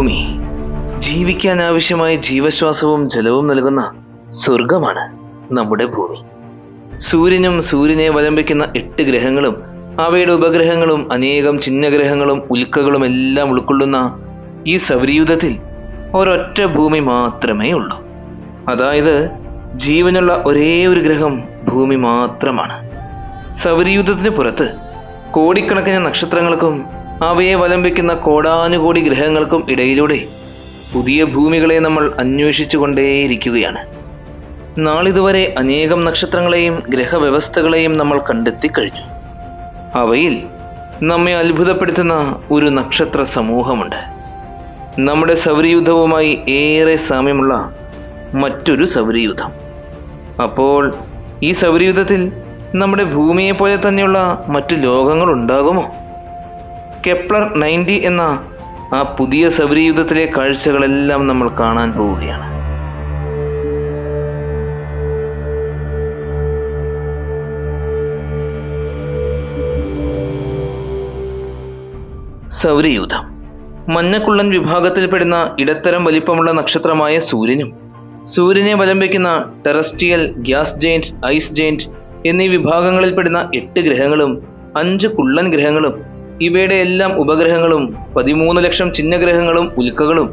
ഭൂമി ജീവിക്കാൻ ആവശ്യമായ ജീവശ്വാസവും ജലവും നൽകുന്ന സ്വർഗമാണ് നമ്മുടെ ഭൂമി. സൂര്യനും സൂര്യനെ വലംബിക്കുന്ന 8 ഗ്രഹങ്ങളും അവയുടെ ഉപഗ്രഹങ്ങളും അനേകം ചിഹ്നഗ്രഹങ്ങളും ഉൽക്കകളും എല്ലാം ഉൾക്കൊള്ളുന്ന ഈ സൗരയൂഥത്തിൽ ഒരൊറ്റ ഭൂമി മാത്രമേ ഉള്ളൂ. അതായത് ജീവനുള്ള ഒരേ ഒരു ഗ്രഹം ഭൂമി മാത്രമാണ്. സൗരയൂഥത്തിന് പുറത്ത് കോടിക്കണക്കിന് നക്ഷത്രങ്ങൾക്കും അവയെ വലംബിക്കുന്ന കോടാനുകോടി ഗ്രഹങ്ങൾക്കും ഇടയിലൂടെ പുതിയ ഭൂമികളെ നമ്മൾ അന്വേഷിച്ചു കൊണ്ടേയിരിക്കുകയാണ്. നാളിതുവരെ അനേകം നക്ഷത്രങ്ങളെയും ഗ്രഹവ്യവസ്ഥകളെയും നമ്മൾ കണ്ടെത്തി കഴിഞ്ഞു. അവയിൽ നമ്മെ അത്ഭുതപ്പെടുത്തുന്ന ഒരു നക്ഷത്ര സമൂഹമുണ്ട്. നമ്മുടെ സൗരയൂഥവുമായി ഏറെ സാമ്യമുള്ള മറ്റൊരു സൗരയൂഥം. അപ്പോൾ ഈ സൗരയൂഥത്തിൽ നമ്മുടെ ഭൂമിയെ പോലെ തന്നെയുള്ള മറ്റു ലോകങ്ങൾ ഉണ്ടാകുമോ? കെപ്ലർ 90 എന്ന ആ പുതിയ സൗരയൂഥത്തിലെ കാഴ്ചകളെല്ലാം നമ്മൾ കാണാൻ പോവുകയാണ്. സൗരയൂഥം മഞ്ഞക്കുള്ളൻ വിഭാഗത്തിൽപ്പെടുന്ന ഇടത്തരം വലിപ്പമുള്ള നക്ഷത്രമായ സൂര്യനും സൂര്യനെ വലംബിക്കുന്ന terrestrial, gas giant, ice giant എന്നീ വിഭാഗങ്ങളിൽപ്പെടുന്ന 8 ഗ്രഹങ്ങളും 5 കുള്ളൻ ഗ്രഹങ്ങളും ഇവയുടെ എല്ലാം ഉപഗ്രഹങ്ങളും 13 ലക്ഷം ചിഹ്നഗ്രഹങ്ങളും ഉൽക്കകളും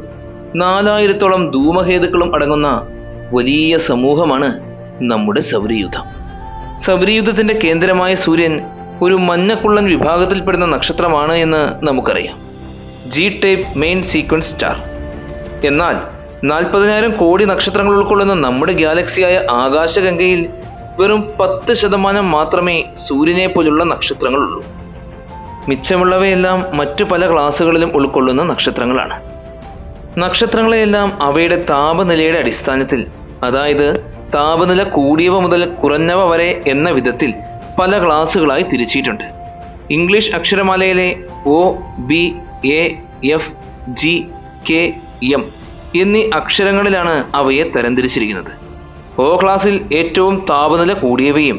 4000-ഓളം ധൂമകേതുക്കളും അടങ്ങുന്ന വലിയ സമൂഹമാണ് നമ്മുടെ സൗരയൂഥം. സൗരയൂഥത്തിന്റെ കേന്ദ്രമായ സൂര്യൻ ഒരു മഞ്ഞക്കുള്ളൻ വിഭാഗത്തിൽപ്പെടുന്ന നക്ഷത്രമാണ് എന്ന് നമുക്കറിയാം. G type main sequence star. എന്നാൽ 40,000 കോടി നക്ഷത്രങ്ങൾ ഉൾക്കൊള്ളുന്ന നമ്മുടെ ഗാലക്സിയായ ആകാശഗംഗയിൽ വെറും 10% മാത്രമേ സൂര്യനെ പോലുള്ള നക്ഷത്രങ്ങളുള്ളൂ. മിച്ചമുള്ളവയെല്ലാം മറ്റു പല ക്ലാസുകളിലും ഉൾക്കൊള്ളുന്ന നക്ഷത്രങ്ങളാണ്. നക്ഷത്രങ്ങളെയെല്ലാം അവയുടെ താപനിലയുടെ അടിസ്ഥാനത്തിൽ, അതായത് താപനില കൂടിയവ മുതൽ കുറഞ്ഞവ വരെ എന്ന വിധത്തിൽ പല ക്ലാസുകളായി തിരിച്ചിട്ടുണ്ട്. ഇംഗ്ലീഷ് അക്ഷരമാലയിലെ O, B, A, F, G, K, M എന്നീ അക്ഷരങ്ങളിലാണ് അവയെ തരംതിരിച്ചിരിക്കുന്നത്. O ക്ലാസ്സിൽ ഏറ്റവും താപനില കൂടിയവയും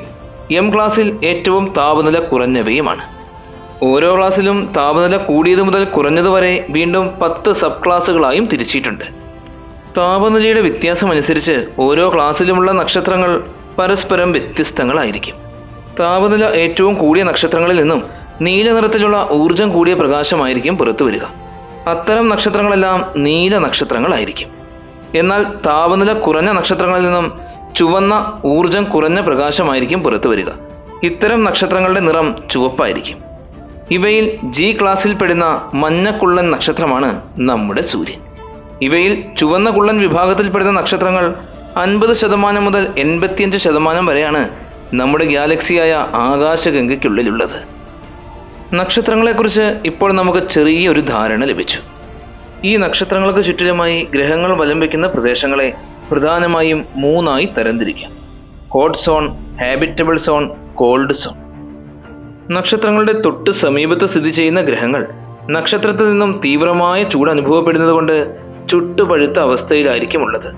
M ക്ലാസ്സിൽ ഏറ്റവും താപനില കുറഞ്ഞവയുമാണ്. ഓരോ ക്ലാസ്സിലും താപനില കൂടിയത് മുതൽ കുറഞ്ഞത് വരെ വീണ്ടും 10 സബ് ക്ലാസുകളായും തിരിച്ചിട്ടുണ്ട്. താപനിലയുടെ വ്യത്യാസമനുസരിച്ച് ഓരോ ക്ലാസ്സിലുമുള്ള നക്ഷത്രങ്ങൾ പരസ്പരം വ്യത്യസ്തങ്ങളായിരിക്കും. താപനില ഏറ്റവും കൂടിയ നക്ഷത്രങ്ങളിൽ നിന്നും നീല നിറത്തിലുള്ള ഊർജം കൂടിയ പ്രകാശമായിരിക്കും പുറത്തു വരിക. അത്തരം നക്ഷത്രങ്ങളെല്ലാം നീല നക്ഷത്രങ്ങളായിരിക്കും. എന്നാൽ താപനില കുറഞ്ഞ നക്ഷത്രങ്ങളിൽ നിന്നും ചുവന്ന ഊർജം കുറഞ്ഞ പ്രകാശമായിരിക്കും പുറത്തു വരിക. ഇത്തരം നക്ഷത്രങ്ങളുടെ നിറം ചുവപ്പായിരിക്കും. ഇവയിൽ G ക്ലാസ്സിൽ പെടുന്ന മഞ്ഞക്കുള്ളൻ നക്ഷത്രമാണ് നമ്മുടെ സൂര്യൻ. ഇവയിൽ ചുവന്ന കുള്ളൻ വിഭാഗത്തിൽപ്പെടുന്ന നക്ഷത്രങ്ങൾ 50% മുതൽ 85% വരെയാണ് നമ്മുടെ ഗാലക്സിയായ ആകാശഗംഗയ്ക്കുള്ളിലുള്ളത്. നക്ഷത്രങ്ങളെക്കുറിച്ച് ഇപ്പോൾ നമുക്ക് ചെറിയൊരു ധാരണ ലഭിച്ചു. ഈ നക്ഷത്രങ്ങൾക്ക് ചുറ്റിലുമായി ഗ്രഹങ്ങൾ വലംബിക്കുന്ന പ്രദേശങ്ങളെ പ്രധാനമായും 3ആയി തരംതിരിക്കാം: hot zone, habitable zone, cold zone. നക്ഷത്രങ്ങളുടെ തൊട്ട് സമീപത്ത് സ്ഥിതി ചെയ്യുന്ന ഗ്രഹങ്ങൾ നക്ഷത്രത്തിൽ നിന്നും തീവ്രമായ ചൂട് അനുഭവപ്പെടുന്നത് കൊണ്ട് ചുട്ടുപഴുത്ത അവസ്ഥയിലായിരിക്കും ഉള്ളത്.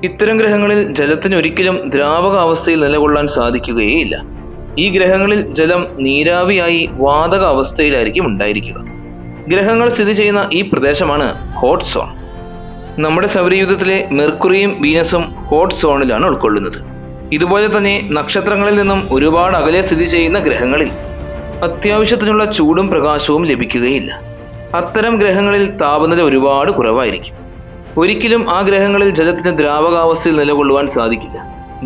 ഇത്തരം ഗ്രഹങ്ങളിൽ ജലത്തിന് ഒരിക്കലും ദ്രാവക അവസ്ഥയിൽ നിലകൊള്ളാൻ സാധിക്കുകയേയില്ല. ഈ ഗ്രഹങ്ങളിൽ ജലം നീരാവിയായി വാതക അവസ്ഥയിലായിരിക്കും ഉണ്ടായിരിക്കുക. ഗ്രഹങ്ങൾ സ്ഥിതി ചെയ്യുന്ന ഈ പ്രദേശമാണ് ഹോട്ട് സോൺ. നമ്മുടെ സൗരയൂഥത്തിലെ മെർക്കുറിയും വീനസും ഹോട്ട് സോണിലാണ് ഉൾക്കൊള്ളുന്നത്. ഇതുപോലെ തന്നെ നക്ഷത്രങ്ങളിൽ നിന്നും ഒരുപാട് അകലെ സ്ഥിതി ചെയ്യുന്ന ഗ്രഹങ്ങളിൽ അത്യാവശ്യത്തിനുള്ള ചൂടും പ്രകാശവും ലഭിക്കുകയില്ല. അത്തരം ഗ്രഹങ്ങളിൽ താപനില ഒരുപാട് കുറവായിരിക്കും. ഒരിക്കലും ആ ഗ്രഹങ്ങളിൽ ജലത്തിന് ദ്രാവകാവസ്ഥയിൽ നിലകൊള്ളുവാൻ സാധിക്കില്ല.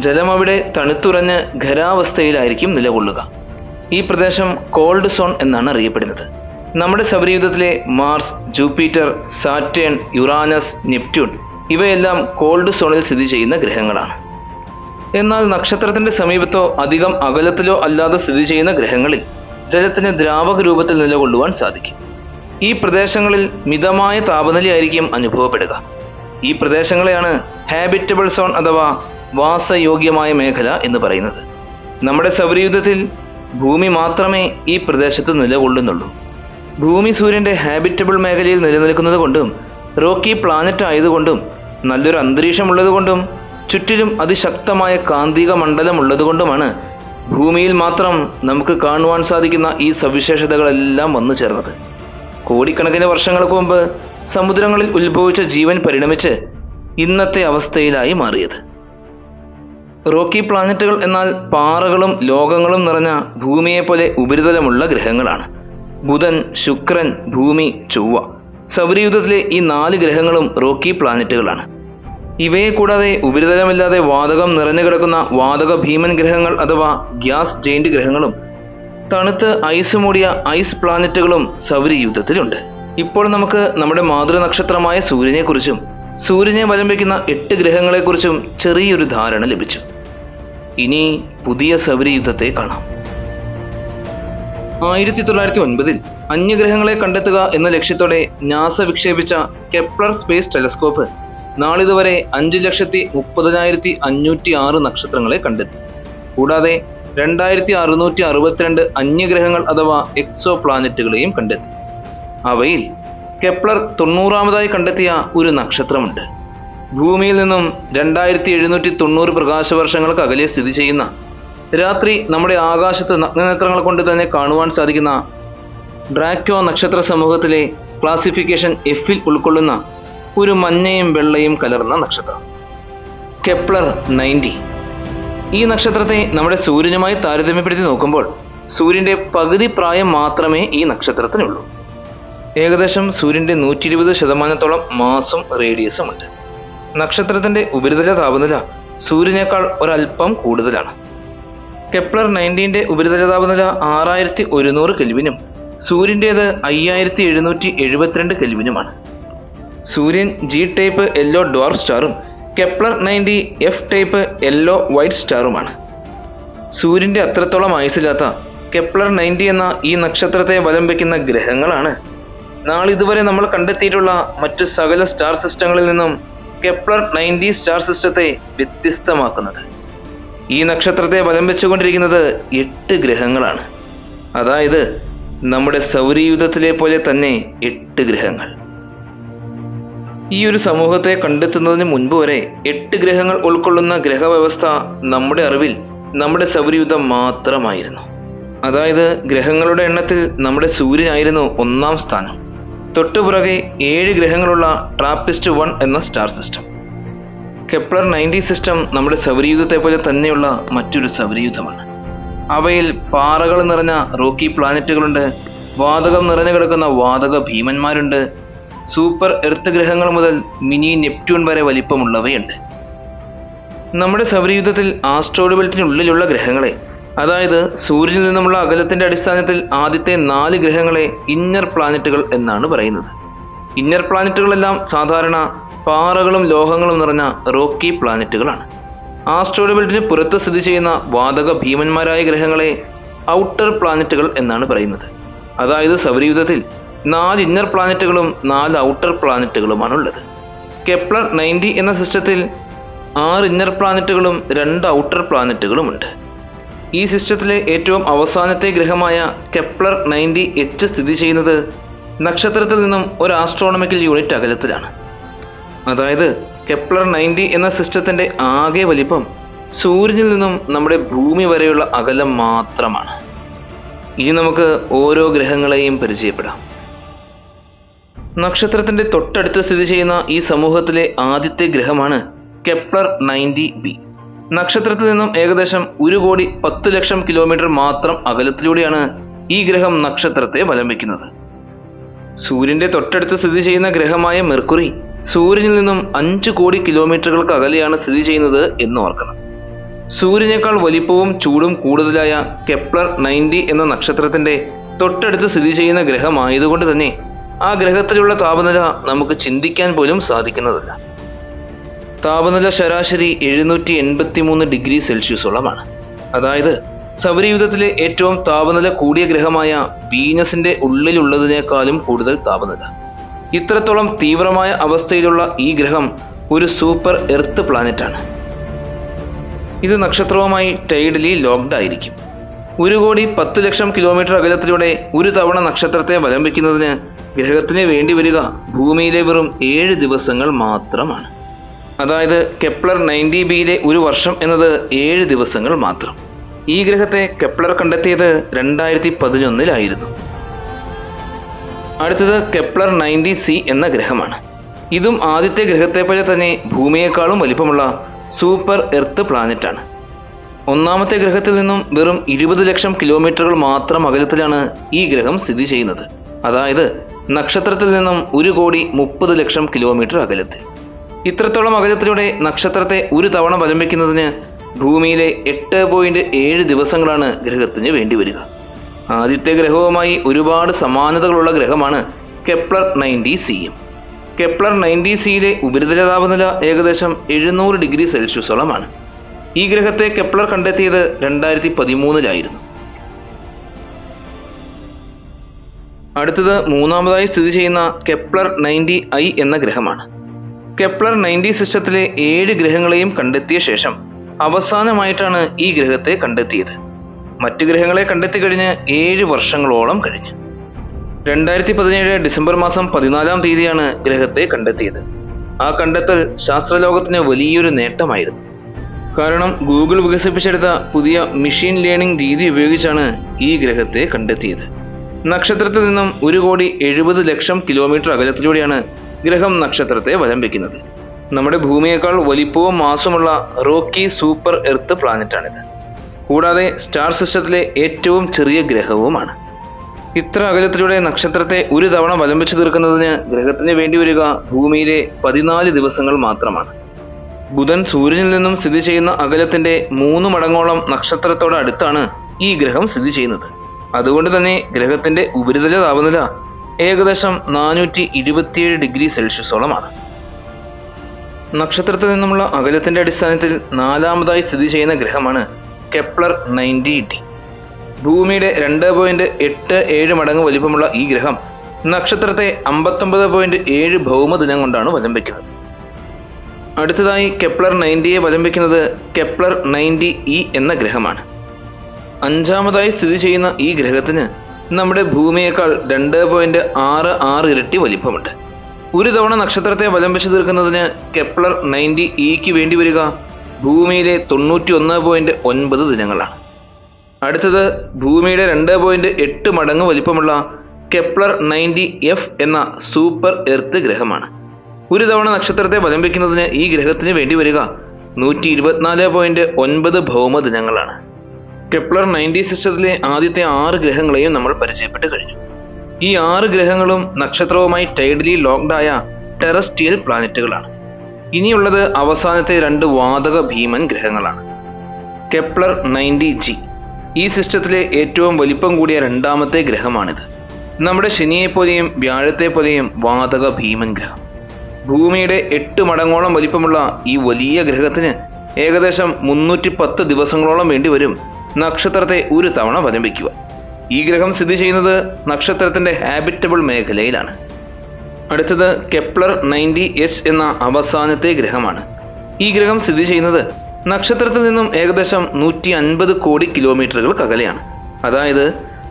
ജലം അവിടെ തണുത്തുറഞ്ഞ് ഖരാവസ്ഥയിലായിരിക്കും നിലകൊള്ളുക. ഈ പ്രദേശം കോൾഡ് സോൺ എന്നാണ് അറിയപ്പെടുന്നത്. നമ്മുടെ സൗരയൂഥത്തിലെ Mars, Jupiter, Saturn, Uranus, Neptune ഇവയെല്ലാം കോൾഡ് സോണിൽ സ്ഥിതി ചെയ്യുന്ന ഗ്രഹങ്ങളാണ്. എന്നാൽ നക്ഷത്രത്തിന്റെ സമീപത്തോ അധികം അകലത്തിലോ അല്ലാതെ സ്ഥിതി ചെയ്യുന്ന ഗ്രഹങ്ങളിൽ ജലത്തിന് ദ്രാവക രൂപത്തിൽ നിലകൊള്ളുവാൻ സാധിക്കും. ഈ പ്രദേശങ്ങളിൽ മിതമായ താപനിലയായിരിക്കും അനുഭവപ്പെടുക. ഈ പ്രദേശങ്ങളെയാണ് ഹാബിറ്റബിൾ സോൺ അഥവാ വാസയോഗ്യമായ മേഖല എന്ന് പറയുന്നത്. നമ്മുടെ സൗരയൂഥത്തിൽ ഭൂമി മാത്രമേ ഈ പ്രദേശത്ത് നിലകൊള്ളുന്നുള്ളൂ. ഭൂമി സൂര്യന്റെ ഹാബിറ്റബിൾ മേഖലയിൽ നിലനിൽക്കുന്നത് കൊണ്ടും റോക്കി പ്ലാനറ്റ് ആയതുകൊണ്ടും നല്ലൊരു അന്തരീക്ഷമുള്ളതുകൊണ്ടും ചുറ്റിലും അതിശക്തമായ കാന്തിക മണ്ഡലം ഉള്ളതുകൊണ്ടുമാണ് ഭൂമിയിൽ മാത്രം നമുക്ക് കാണുവാൻ സാധിക്കുന്ന ഈ സവിശേഷതകളെല്ലാം വന്നു ചേർന്നത്. കോടിക്കണക്കിന് വർഷങ്ങൾക്ക് മുമ്പ് സമുദ്രങ്ങളിൽ ഉത്ഭവിച്ച ജീവൻ പരിണമിച്ച് ഇന്നത്തെ അവസ്ഥയിലായി മാറിയത്. റോക്കി പ്ലാനറ്റുകൾ എന്നാൽ പാറകളും ലോകങ്ങളും നിറഞ്ഞ ഭൂമിയെപ്പോലെ ഉപരിതലമുള്ള ഗ്രഹങ്ങളാണ്. ബുധൻ, ശുക്രൻ, ഭൂമി, ചൊവ്വ. സൗരയൂഥത്തിലെ ഈ 4 ഗ്രഹങ്ങളും റോക്കി പ്ലാനറ്റുകളാണ്. ഇവയെ കൂടാതെ ഉപരിതലമില്ലാതെ വാതകം നിറഞ്ഞു കിടക്കുന്ന വാതക ഭീമൻ ഗ്രഹങ്ങൾ അഥവാ ഗ്യാസ് ജെയിന്റ് ഗ്രഹങ്ങളും തണുത്ത് ഐസ് മൂടിയ ഐസ് പ്ലാനറ്റുകളും സൗരയൂഥത്തിലുണ്ട്. ഇപ്പോൾ നമുക്ക് നമ്മുടെ മാതൃനക്ഷത്രമായ സൂര്യനെക്കുറിച്ചും സൂര്യനെ വലം വയ്ക്കുന്ന 8 ഗ്രഹങ്ങളെക്കുറിച്ചും ചെറിയൊരു ധാരണ ലഭിച്ചു. ഇനി പുതിയ സൗരയൂഥത്തെ കാണാം. 1909 അന്യഗ്രഹങ്ങളെ കണ്ടെത്തുക എന്ന ലക്ഷ്യത്തോടെ നാസ വിക്ഷേപിച്ച കെപ്ലർ സ്പേസ് ടെലസ്കോപ്പ് നാളിതുവരെ 5,30,506 നക്ഷത്രങ്ങളെ കണ്ടെത്തി. കൂടാതെ 2,662 അന്യഗ്രഹങ്ങൾ അഥവാ എക്സോ പ്ലാനറ്റുകളെയും കണ്ടെത്തി. അവയിൽ കെപ്ലർ 90ാമതായി കണ്ടെത്തിയ ഒരു നക്ഷത്രമുണ്ട്. ഭൂമിയിൽ നിന്നും 2790 പ്രകാശവർഷങ്ങൾക്ക് അകലെ സ്ഥിതി ചെയ്യുന്ന, രാത്രി നമ്മുടെ ആകാശത്ത് നഗ്നനേത്രങ്ങൾ കൊണ്ട് തന്നെ കാണുവാൻ സാധിക്കുന്ന ഡ്രാക്കോ നക്ഷത്ര സമൂഹത്തിലെ ക്ലാസിഫിക്കേഷൻ Fൽ ഉൾക്കൊള്ളുന്ന ഒരു മഞ്ഞയും വെള്ളയും കലർന്ന നക്ഷത്രം കെപ്ലർ 90. ഈ നക്ഷത്രത്തെ നമ്മുടെ സൂര്യനുമായി താരതമ്യപ്പെടുത്തി നോക്കുമ്പോൾ സൂര്യന്റെ പകുതി പ്രായം മാത്രമേ ഈ നക്ഷത്രത്തിനുള്ളൂ. ഏകദേശം സൂര്യന്റെ 120% മാസും റേഡിയസും ഉണ്ട്. നക്ഷത്രത്തിന്റെ ഉപരിതല താപനില സൂര്യനേക്കാൾ ഒരൽപ്പം കൂടുതലാണ്. കെപ്ലർ 90ന്റെ ഉപരിതല താപനില 6100 കെൽവിനും സൂര്യൻ്റേത് 5772 കെൽവിനുമാണ്. സൂര്യൻ G ടൈപ്പ് യെല്ലോ ഡ്വാർഫ് സ്റ്റാറും Kepler 90 F type yellow white സ്റ്റാറുമാണ്. സൂര്യന്റെ അത്രത്തോളം ആയുസില്ലാത്ത കെപ്ലർ 90 എന്ന ഈ നക്ഷത്രത്തെ വലം വയ്ക്കുന്ന ഗ്രഹങ്ങളാണ് നാളിതുവരെ നമ്മൾ കണ്ടെത്തിയിട്ടുള്ള മറ്റ് സകല സ്റ്റാർ സിസ്റ്റങ്ങളിൽ നിന്നും കെപ്ലർ 90 സ്റ്റാർ സിസ്റ്റത്തെ വ്യത്യസ്തമാക്കുന്നത്. ഈ നക്ഷത്രത്തെ വലം വെച്ചുകൊണ്ടിരിക്കുന്നത് 8 ഗ്രഹങ്ങളാണ്. അതായത് നമ്മുടെ സൗരയൂഥത്തിലെ പോലെ തന്നെ 8 ഗ്രഹങ്ങൾ. ഈ ഒരു സമൂഹത്തെ കണ്ടെത്തുന്നതിന് മുൻപ് വരെ 8 ഗ്രഹങ്ങൾ ഉൾക്കൊള്ളുന്ന ഗ്രഹവ്യവസ്ഥ നമ്മുടെ അറിവിൽ നമ്മുടെ സൗരയൂഥം മാത്രമായിരുന്നു. അതായത് ഗ്രഹങ്ങളുടെ എണ്ണത്തിൽ നമ്മുടെ സൂര്യനായിരുന്നു 1ാം സ്ഥാനം. തൊട്ടുപുറകെ 7 ഗ്രഹങ്ങളുള്ള ട്രാപ്പിസ്റ്റ് 1 എന്ന സ്റ്റാർ സിസ്റ്റം. കെപ്ലർ 90 സിസ്റ്റം നമ്മുടെ സൗരയൂഥത്തെ പോലെ തന്നെയുള്ള മറ്റൊരു സൗരയൂഥമാണ്. അവയിൽ പാറകൾ നിറഞ്ഞ റോക്കി പ്ലാനറ്റുകളുണ്ട്, വാതകം നിറഞ്ഞു കിടക്കുന്ന വാതക ഭീമന്മാരുണ്ട്, സൂപ്പർ എർത്ത് ഗ്രഹങ്ങൾ മുതൽ മിനി നെപ്റ്റ്യൂൺ വരെ വലിപ്പമുള്ളവയുണ്ട്. നമ്മുടെ സൗരയൂഥത്തിൽ ആസ്ട്രോയിഡ് ബെൽറ്റിനുള്ളിലുള്ള ഗ്രഹങ്ങളെ, അതായത് സൂര്യനിൽ നിന്നുമുള്ള അകലത്തിന്റെ അടിസ്ഥാനത്തിൽ ആദ്യത്തെ 4 ഗ്രഹങ്ങളെ ഇന്നർ പ്ലാനറ്റുകൾ എന്നാണ് പറയുന്നത്. ഇന്നർ പ്ലാനറ്റുകളെല്ലാം സാധാരണ പാറകളും ലോഹങ്ങളും നിറഞ്ഞ റോക്കി പ്ലാനറ്റുകളാണ്. ആസ്ട്രോയിഡ് ബെൽറ്റിന് പുറത്ത് സ്ഥിതി ചെയ്യുന്ന വാതക ഭീമന്മാരായ ഗ്രഹങ്ങളെ ഔട്ടർ പ്ലാനറ്റുകൾ എന്നാണ് പറയുന്നത്. അതായത് സൗരയൂഥത്തിൽ 4 ഇന്നർ പ്ലാനറ്റുകളും 4 ഔട്ടർ പ്ലാനറ്റുകളുമാണുള്ളത്. കെപ്ലർ 90 എന്ന സിസ്റ്റത്തിൽ 6 ഇന്നർ പ്ലാനറ്റുകളും 2 ഔട്ടർ പ്ലാനറ്റുകളുമുണ്ട്. ഈ സിസ്റ്റത്തിലെ ഏറ്റവും അവസാനത്തെ ഗ്രഹമായ കെപ്ലർ 90H സ്ഥിതി ചെയ്യുന്നത് നക്ഷത്രത്തിൽ നിന്നും ഒരു ആസ്ട്രോണമിക്കൽ യൂണിറ്റ് അകലത്തിലാണ്. അതായത് കെപ്ലർ 90 എന്ന സിസ്റ്റത്തിന്റെ ആകെ വലിപ്പം സൂര്യനിൽ നിന്നും നമ്മുടെ ഭൂമി വരെയുള്ള അകലം മാത്രമാണ്. ഇനി നമുക്ക് ഓരോ ഗ്രഹങ്ങളെയും പരിചയപ്പെടാം. നക്ഷത്രത്തിന്റെ തൊട്ടടുത്ത് സ്ഥിതി ചെയ്യുന്ന ഈ സമൂഹത്തിലെ ആദ്യത്തെ ഗ്രഹമാണ് കെപ്ലർ 90b. നക്ഷത്രത്തിൽ നിന്നും ഏകദേശം 1,10,00,000 കിലോമീറ്റർ മാത്രം അകലത്തിലൂടെയാണ് ഈ ഗ്രഹം നക്ഷത്രത്തെ വലം വയ്ക്കുന്നത്. സൂര്യന്റെ തൊട്ടടുത്ത് സ്ഥിതി ചെയ്യുന്ന ഗ്രഹമായ മെർക്കുറി സൂര്യനിൽ നിന്നും 5 കോടി കിലോമീറ്ററുകൾക്ക് അകലെയാണ് സ്ഥിതി ചെയ്യുന്നത് എന്ന് ഓർക്കണം. സൂര്യനേക്കാൾ വലിപ്പവും ചൂടും കൂടുതലായ കെപ്ലർ 90 എന്ന നക്ഷത്രത്തിന്റെ തൊട്ടടുത്ത് സ്ഥിതി ചെയ്യുന്ന ഗ്രഹമായതുകൊണ്ട് തന്നെ ആ ഗ്രഹത്തിലുള്ള താപനില നമുക്ക് ചിന്തിക്കാൻ പോലും സാധിക്കുന്നതല്ല. താപനില ശരാശരി 783 ഡിഗ്രി സെൽഷ്യസോളമാണ്. അതായത് സൗരയൂഥത്തിലെ ഏറ്റവും താപനില കൂടിയ ഗ്രഹമായ വീനസിന്റെ ഉള്ളിലുള്ളതിനേക്കാളും കൂടുതൽ താപനില. ഇത്രത്തോളം തീവ്രമായ അവസ്ഥയിലുള്ള ഈ ഗ്രഹം ഒരു സൂപ്പർ എർത്ത് പ്ലാനറ്റാണ്. ഇത് നക്ഷത്രവുമായി ടൈഡലി ലോക്ക്ഡ് ആയിരിക്കും. 1,10,00,000 കിലോമീറ്റർ അകലത്തിലൂടെ ഒരു തവണ നക്ഷത്രത്തെ വലം വയ്ക്കുന്നതിന് ഗ്രഹത്തിന് വേണ്ടി വരിക ഭൂമിയിലെ വെറും 7 ദിവസങ്ങൾ മാത്രമാണ്. അതായത് കെപ്ലർ 90bയിലെ ഒരു വർഷം എന്നത് 7 ദിവസങ്ങൾ മാത്രം. ഈ ഗ്രഹത്തെ കെപ്ലർ കണ്ടെത്തിയത് 2011 അടുത്തത് കെപ്ലർ 90c എന്ന ഗ്രഹമാണ്. ഇതും ആദ്യത്തെ ഗ്രഹത്തെ പോലെ തന്നെ ഭൂമിയേക്കാളും വലിപ്പമുള്ള സൂപ്പർ എർത്ത് പ്ലാനറ്റാണ്. ഒന്നാമത്തെ ഗ്രഹത്തിൽ നിന്നും വെറും 20 ലക്ഷം കിലോമീറ്ററുകൾ മാത്രം അകലത്തിലാണ് ഈ ഗ്രഹം സ്ഥിതി ചെയ്യുന്നത്. അതായത് നക്ഷത്രത്തിൽ നിന്നും 1,30,00,000 കിലോമീറ്റർ അകലത്തിൽ. ഇത്രത്തോളം അകലത്തിലൂടെ നക്ഷത്രത്തെ ഒരു തവണ വലം വയ്ക്കുന്നതിന് ഭൂമിയിലെ 8.7 ദിവസങ്ങളാണ് ഗ്രഹത്തിന് വേണ്ടിവരിക. ആദ്യത്തെ ഗ്രഹവുമായി ഒരുപാട് സമാനതകളുള്ള ഗ്രഹമാണ് കെപ്ലർ 90c. കെപ്ലർ 90cയിലെ ഉപരിതല താപനില ഏകദേശം 700 ഡിഗ്രി സെൽഷ്യസോളമാണ്. ഈ ഗ്രഹത്തെ കെപ്ലർ കണ്ടെത്തിയത് 2013-ലായിരുന്നു. അടുത്തത് മൂന്നാമതായി സ്ഥിതി ചെയ്യുന്ന കെപ്ലർ 90i എന്ന ഗ്രഹമാണ്. കെപ്ലർ 90 സിസ്റ്റത്തിലെ 7 ഗ്രഹങ്ങളെയും കണ്ടെത്തിയ ശേഷം അവസാനമായിട്ടാണ് ഈ ഗ്രഹത്തെ കണ്ടെത്തിയത്. മറ്റു ഗ്രഹങ്ങളെ കണ്ടെത്തി കഴിഞ്ഞ് 7 വർഷങ്ങളോളം കഴിഞ്ഞു. 2017 ഡിസംബർ മാസം 14-ാം തീയതിയാണ് ഗ്രഹത്തെ കണ്ടെത്തിയത്. ആ കണ്ടെത്തൽ ശാസ്ത്രലോകത്തിന് വലിയൊരു നേട്ടമായിരുന്നു. കാരണം ഗൂഗിൾ വികസിപ്പിച്ചെടുത്ത പുതിയ മെഷീൻ ലേണിംഗ് രീതി ഉപയോഗിച്ചാണ് ഈ ഗ്രഹത്തെ കണ്ടെത്തിയത്. നക്ഷത്രത്തിൽ നിന്നും 1,70,00,000 കിലോമീറ്റർ അകലത്തിലൂടെയാണ് ഗ്രഹം നക്ഷത്രത്തെ വലം വയ്ക്കുന്നത്. നമ്മുടെ ഭൂമിയേക്കാൾ വലിപ്പവും മാസമുള്ള റോക്കി സൂപ്പർ എർത്ത് പ്ലാനറ്റാണിത്. കൂടാതെ സ്റ്റാർ സിസ്റ്റത്തിലെ ഏറ്റവും ചെറിയ ഗ്രഹവുമാണ്. ഇത്ര അകലത്തിലൂടെ നക്ഷത്രത്തെ ഒരു തവണ വലം വെച്ച് തീർക്കുന്നതിന് ഗ്രഹത്തിന് വേണ്ടിവരിക ഭൂമിയിലെ 14 ദിവസങ്ങൾ മാത്രമാണ്. ബുധൻ സൂര്യനിൽ നിന്നും സ്ഥിതി ചെയ്യുന്ന അകലത്തിന്റെ 3 മടങ്ങോളം നക്ഷത്രത്തോട് അടുത്താണ് ഈ ഗ്രഹം സ്ഥിതി ചെയ്യുന്നത്. അതുകൊണ്ട് തന്നെ ഗ്രഹത്തിന്റെ ഉപരിതല താപനില ഏകദേശം 427 ഡിഗ്രി സെൽഷ്യസോളമാണ്. നക്ഷത്രത്തിൽ നിന്നുമുള്ള അകലത്തിന്റെ അടിസ്ഥാനത്തിൽ 4-ാമതായി സ്ഥിതി ചെയ്യുന്ന ഗ്രഹമാണ് കെപ്ലർ 90d. ഭൂമിയുടെ 2.87 മടങ്ങ് വലിപ്പമുള്ള ഈ ഗ്രഹം നക്ഷത്രത്തെ 59.7 ഭൗമദിനം കൊണ്ടാണ് വലം വയ്ക്കുന്നത്. അടുത്തതായി കെപ്ലർ 90യെ വലം വയ്ക്കുന്നത് കെപ്ലർ 90e എന്ന ഗ്രഹമാണ്. 5-ാമതായി സ്ഥിതി ചെയ്യുന്ന ഈ ഗ്രഹത്തിന് നമ്മുടെ ഭൂമിയേക്കാൾ 2.66 ഇരട്ടി വലിപ്പമുണ്ട്. ഒരു തവണ നക്ഷത്രത്തെ വലം വെച്ച് തീർക്കുന്നതിന് കെപ്ലർ 90eക്ക് വേണ്ടി വരിക ഭൂമിയിലെ 91.9 ദിനങ്ങളാണ്. അടുത്തത് ഭൂമിയുടെ 2.8 മടങ്ങ് വലിപ്പമുള്ള കെപ്ലർ 90f എന്ന സൂപ്പർ എർത്ത് ഗ്രഹമാണ്. ഒരു തവണ നക്ഷത്രത്തെ വലം വയ്ക്കുന്നതിന് ഈ ഗ്രഹത്തിന് വേണ്ടി വരിക 124.9 ഭൗമദിനങ്ങളാണ്. കെപ്ലർ 90 സിസ്റ്റത്തിലെ ആദ്യത്തെ 6 ഗ്രഹങ്ങളെയും നമ്മൾ പരിചയപ്പെട്ട് കഴിഞ്ഞു. ഈ 6 ഗ്രഹങ്ങളും നക്ഷത്രവുമായി ടൈഡലി ലോക്ക്ഡായ ടെറസ്ട്രിയൽ പ്ലാനറ്റുകളാണ്. ഇനിയുള്ളത് അവസാനത്തെ 2 വാതക ഭീമൻ ഗ്രഹങ്ങളാണ്. കെപ്ലർ 90g ഈ സിസ്റ്റത്തിലെ ഏറ്റവും വലിപ്പം കൂടിയ 2-ാമത്തെ ഗ്രഹമാണിത്. നമ്മുടെ ശനിയെപ്പോലെയും വ്യാഴത്തെപ്പോലെയും വാതക ഭീമൻ ഗ്രഹം. ഭൂമിയുടെ 8 മടങ്ങോളം വലിപ്പമുള്ള ഈ വലിയ ഗ്രഹത്തിന് ഏകദേശം 310 ദിവസങ്ങളോളം വേണ്ടിവരും നക്ഷത്രത്തെ ഒരു തവണ വലം വയ്ക്കുക. ഈ ഗ്രഹം സ്ഥിതി ചെയ്യുന്നത് നക്ഷത്രത്തിന്റെ ഹാബിറ്റബിൾ മേഖലയിലാണ്. അടുത്തത് കെപ്ലർ 90h എന്ന അവസാനത്തെ ഗ്രഹമാണ്. ഈ ഗ്രഹം സ്ഥിതി ചെയ്യുന്നത് നക്ഷത്രത്തിൽ നിന്നും ഏകദേശം 150 കോടി കിലോമീറ്ററുകൾക്ക് അകലെയാണ്. അതായത്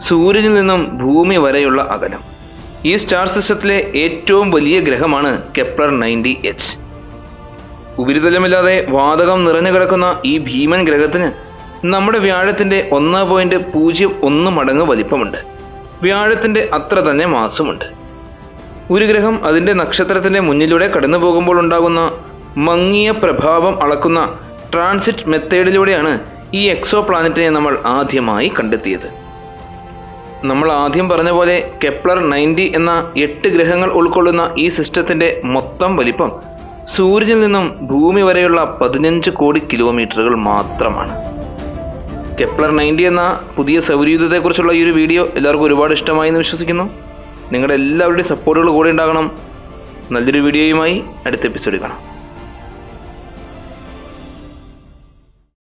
സൂര്യനിൽ നിന്നും ഭൂമി വരെയുള്ള അകലം. ഈ സ്റ്റാർ സിസ്റ്റത്തിലെ ഏറ്റവും വലിയ ഗ്രഹമാണ് കെപ്ലർ 90h. ഉപരിതലമില്ലാതെ വാതകം നിറഞ്ഞു കിടക്കുന്ന ഈ ഭീമൻ ഗ്രഹത്തിന് നമ്മുടെ വ്യാഴത്തിന്റെ 1.01 മടങ്ങ് വലിപ്പമുണ്ട്. വ്യാഴത്തിന്റെ അത്ര തന്നെ മാസമുണ്ട്. ഒരു ഗ്രഹം അതിന്റെ നക്ഷത്രത്തിന്റെ മുന്നിലൂടെ കടന്നു പോകുമ്പോൾ ഉണ്ടാകുന്ന മങ്ങിയ പ്രഭാവം അളക്കുന്ന ട്രാൻസിറ്റ് മെത്തേഡിലൂടെയാണ് ഈ എക്സോ പ്ലാനറ്റിനെ നമ്മൾ ആദ്യമായി കണ്ടെത്തിയത്. നമ്മൾ ആദ്യം പറഞ്ഞ പോലെ കെപ്ലർ 90 എന്ന 8 ഗ്രഹങ്ങൾ ഉൾക്കൊള്ളുന്ന ഈ സിസ്റ്റത്തിന്റെ മൊത്തം വലിപ്പം സൂര്യനിൽ നിന്നും ഭൂമി വരെയുള്ള 15 കോടി കിലോമീറ്ററുകൾ മാത്രമാണ്. കെപ്ലർ 90 എന്ന പുതിയ സൗരയൂഥത്തെക്കുറിച്ചുള്ള ഈ ഒരു വീഡിയോ എല്ലാവർക്കും ഒരുപാട് ഇഷ്ടമായി എന്ന് വിശ്വസിക്കുന്നു. നിങ്ങളുടെ എല്ലാവരുടെയും സപ്പോർട്ടുകൾ കൂടെ ഉണ്ടാകണം. നല്ലൊരു വീഡിയോയുമായി അടുത്ത എപ്പിസോഡിൽ കാണാം.